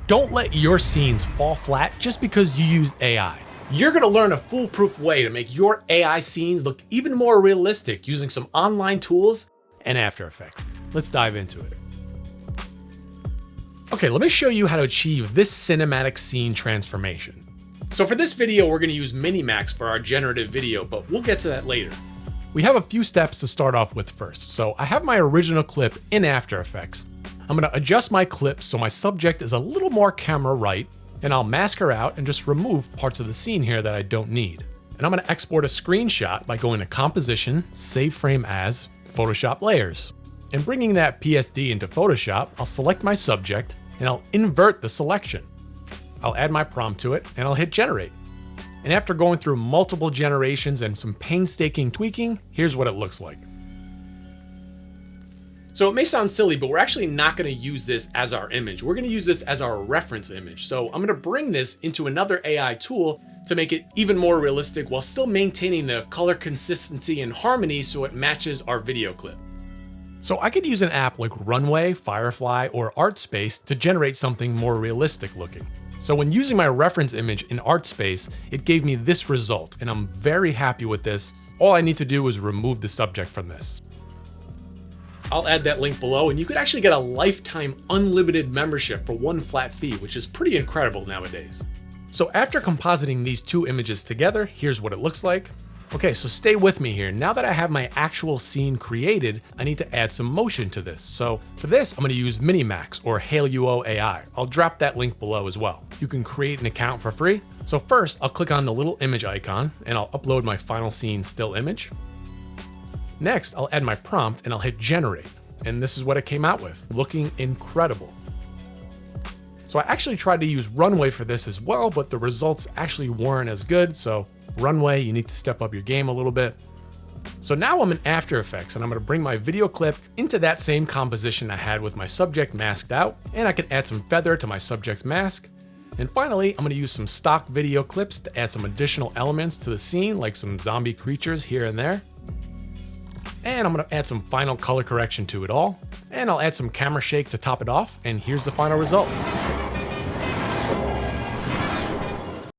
Don't let your scenes fall flat just because you used AI. You're gonna learn a foolproof way to make your AI scenes look even more realistic using some online tools and After Effects. Let's dive into it. Okay, let me show you how to achieve this cinematic scene transformation. So for this video, we're gonna use Minimax for our generative video, but we'll get to that later. We have a few steps to start off with first. So I have my original clip in After Effects. I'm gonna adjust my clip so my subject is a little more camera right, and I'll mask her out and just remove parts of the scene here that I don't need. And I'm gonna export a screenshot by going to Composition, Save Frame As, Photoshop Layers. And bringing that PSD into Photoshop, I'll select my subject and I'll invert the selection. I'll add my prompt to it and I'll hit Generate. And after going through multiple generations and some painstaking tweaking, here's what it looks like. So it may sound silly, but we're actually not gonna use this as our image. We're gonna use this as our reference image. So I'm gonna bring this into another AI tool to make it even more realistic while still maintaining the color consistency and harmony so it matches our video clip. So I could use an app like Runway, Firefly, or Artspace to generate something more realistic looking. So when using my reference image in Artspace, it gave me this result, and I'm very happy with this. All I need to do is remove the subject from this. I'll add that link below, and you could actually get a lifetime unlimited membership for one flat fee, which is pretty incredible nowadays. So after compositing these two images together, here's what it looks like. Okay, so stay with me here. Now that I have my actual scene created, I need to add some motion to this. So for this, I'm gonna use Minimax or HailUO AI. I'll drop that link below as well. You can create an account for free. So first, I'll click on the little image icon and I'll upload my final scene still image. Next, I'll add my prompt and I'll hit Generate. And this is what it came out with, looking incredible. So I actually tried to use Runway for this as well, but the results actually weren't as good. So Runway, you need to step up your game a little bit. So now I'm in After Effects and I'm gonna bring my video clip into that same composition I had with my subject masked out, and I can add some feather to my subject's mask. And finally, I'm gonna use some stock video clips to add some additional elements to the scene, like some zombie creatures here and there. And I'm gonna add some final color correction to it all. And I'll add some camera shake to top it off, and here's the final result.